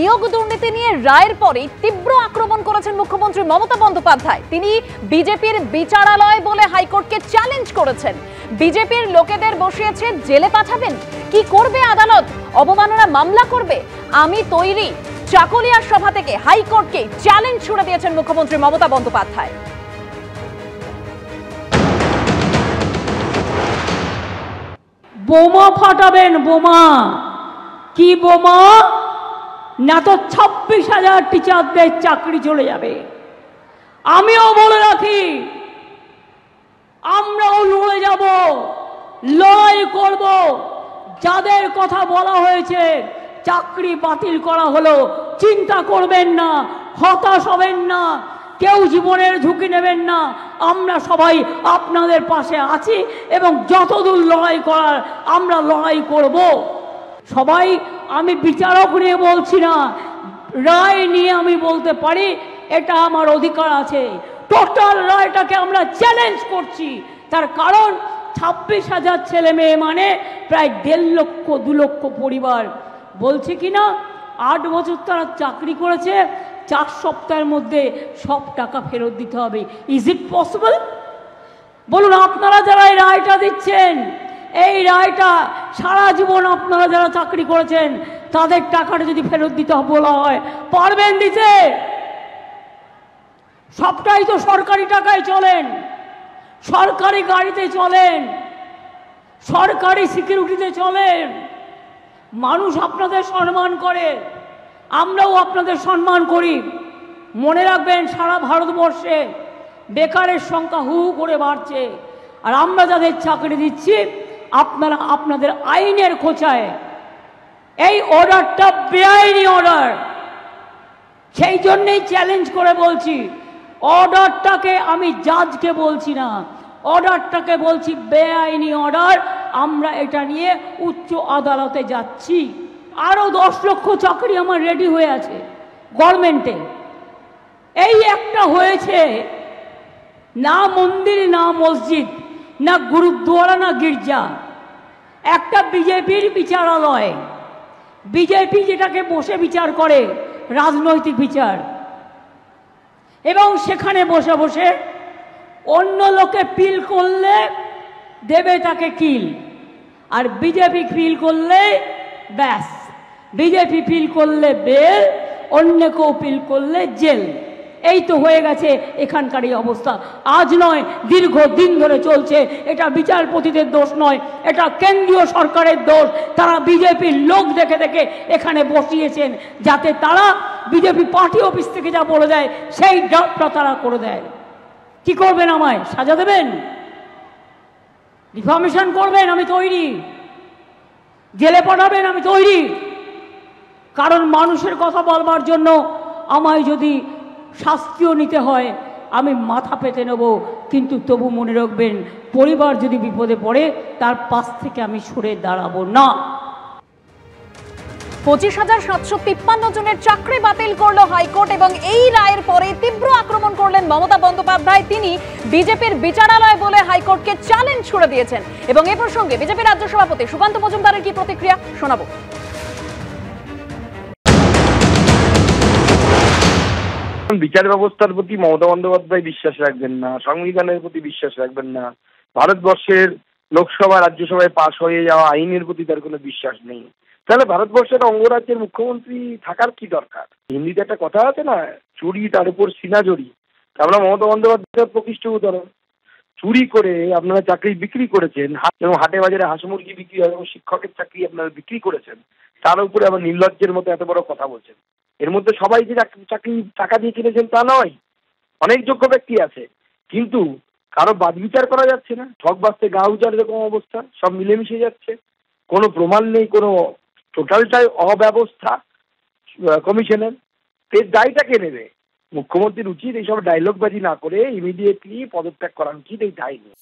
নিয়োগ দুর্নীতি নিয়ে রায়ের পরে তীব্র আক্রমণ করেছেন মুখ্যমন্ত্রী মমতা বন্দ্যোপাধ্যায়। তিনি বিজেপির বিচারালয় বলে হাইকোর্টকে চ্যালেঞ্জ করেছেন। বিজেপির লোকেদের বসিয়েছে জেলে পাঠাবেন, কি করবে আদালত? অবমাননা মামলা করবে? আমি তৈরি। চাকুলিয়ার সভা থেকে হাইকোর্টকে চ্যালেঞ্জ ছুড়ে দিয়েছেন মুখ্যমন্ত্রী মমতা বন্দ্যোপাধ্যায়। বোমা ফাটাবেন, বোমা। কি বোমা? না তো 26,000 টিচারদের চাকরি চলে যাবে। আমিও বলে রাখি, আমরাও লড়ে যাব, লড়াই করব। যাদের কথা বলা হয়েছে চাকরি বাতিল করা হলো, চিন্তা করবেন না, হতাশ হবেন না, কেউ জীবনের ঝুঁকি নেবেন না। আমরা সবাই আপনাদের পাশে আছি এবং যতদূর লড়াই করার আমরা লড়াই করব। সবাই, আমি বিচারক নিয়ে বলছি না, রায় নিয়ে আমি বলতে পারি, এটা আমার অধিকার আছে। টোটাল রায়টাকে আমরা চ্যালেঞ্জ করছি। তার কারণ 26,000 ছেলে মেয়ে মানে প্রায় 1.5 লক্ষ 2 লক্ষ পরিবার। বলছে কিনা 8 বছর তারা চাকরি করেছে, 4 সপ্তাহের মধ্যে সব টাকা ফেরত দিতে হবে। Is it possible? বলুন, আপনারা যারা এই রায়টা দিচ্ছেন, এই রায়টা সারা জীবন আপনারা যারা চাকরি করেছেন তাদের টাকাটা যদি ফেরত দিতে বলা হয়, পারবেন দিতে? সবটাই তো সরকারি টাকায় চলেন, সরকারি গাড়িতে চলেন, সরকারি সিকিউরিটিতে চলেন। মানুষ আপনাদের সম্মান করে, আমরাও আপনাদের সম্মান করি। মনে রাখবেন, সারা ভারতবর্ষে বেকারের সংখ্যা হু হু করে বাড়ছে, আর আমরা যাদের চাকরি দিচ্ছি আপনারা আপনাদের আইনের খোঁচায়। এই অর্ডারটা বেআইনি অর্ডার, সেই জন্যেই চ্যালেঞ্জ করে বলছি। অর্ডারটাকে আমি জাজকে বলছি না, অর্ডারটাকে বলছি বেআইনি অর্ডার। আমরা এটা নিয়ে উচ্চ আদালতে যাচ্ছি। আরও 10 লক্ষ চাকরি আমার রেডি হয়ে আছে গভর্নমেন্টে। এই একটা হয়েছে, না মন্দির, না মসজিদ, না গুরুদ্বারা, না গির্জা, একটা বিজেপির বিচারালয়। বিজেপি যেটাকে বসে বিচার করে, রাজনৈতিক বিচার, এবং সেখানে বসে বসে অন্য লোকে পিল করলে দেবে তাকে কিল, আর বিজেপি পিল করলে ব্যাস, বিজেপি পিল করলে বেল, অন্য কেউ পিল করলে জেল। এই তো হয়ে গেছে এখানকার এই অবস্থা। আজ নয়, দীর্ঘদিন ধরে চলছে। এটা বিচারপতিদের দোষ নয়, এটা কেন্দ্রীয় সরকারের দোষ। তারা বিজেপির লোক দেখে দেখে এখানে বসিয়েছেন, যাতে তারা বিজেপি পার্টি অফিস থেকে যা বলে দেয় সেই ড্রাফটটা তারা করে দেয়। কি করবেন? আমায় সাজা দেবেন? ডিফামেশন করবেন? আমি তৈরি। জেলে পাঠাবেন? আমি তৈরি। কারণ মানুষের কথা বলবার জন্য আমায় যদি শাস্তিও নিতে হয়, আমি মাথা পেতে নেব। কিন্তু তবু মনে রাখবেন, পরিবার যদি বিপদে পড়ে তার পাশ থেকে আমি সরে দাঁড়াবো না। 25,753 জনের চাকরি বাতিল করলো হাইকোর্ট, এবং এই রায়ের পরে তীব্র আক্রমণ করলেন মমতা বন্দ্যোপাধ্যায়। তিনি বিজেপির বিচারালয় বলে হাইকোর্টকে চ্যালেঞ্জ ছুড়ে দিয়েছেন। এবং এ প্রসঙ্গে বিজেপি রাজ্য সভাপতি সুকান্ত মজুমদারের কি প্রতিক্রিয়া শোনাবো। বিচার ব্যবস্থার প্রতি মমতা বন্দ্যোপাধ্যায় বিশ্বাস রাখবেন না, সংবিধানের প্রতি বিশ্বাস রাখবেন না, ভারতবর্ষের লোকসভা রাজ্যসভায় পাশ হয়ে যাওয়া আইনের প্রতি তার কোনো বিশ্বাস নেই, তাহলে ভারতবর্ষের অঙ্গরাজ্যের মুখ্যমন্ত্রী থাকার কি দরকার? হিন্দিতে একটা কথা আছে না, চুরি তার উপর সিনাজড়ি। আমরা মমতা বন্দ্যোপাধ্যায়ের প্রকৃষ্ট উদাহরণ। চুরি করে আপনারা চাকরি বিক্রি করেছেন, এবং হাটে বাজারে হাঁস মুরগি বিক্রি হয়, এবং শিক্ষকের চাকরি আপনারা বিক্রি করেছেন, তার উপরে আবার নির্লজ্জের মতো এত বড় কথা বলছেন। এর মধ্যে সবাই যে চাকরি টাকা দিয়ে কিনেছেন তা নয়, অনেক যোগ্য ব্যক্তি আছে, কিন্তু কারো বাদ বিচার করা যাচ্ছে না। ঠক বাঁচতে গা উজার এরকম অবস্থা, সব মিলেমিশে যাচ্ছে, কোনো প্রমাণ নেই, কোনো টোটালটাই অব্যবস্থা কমিশনের। এর দায়টা কে নেবে? মুখ্যমন্ত্রীর উচিত এইসব ডায়লগবাজি না করে ইমিডিয়েটলি পদত্যাগ করা উচিত, এই দায় নিয়ে।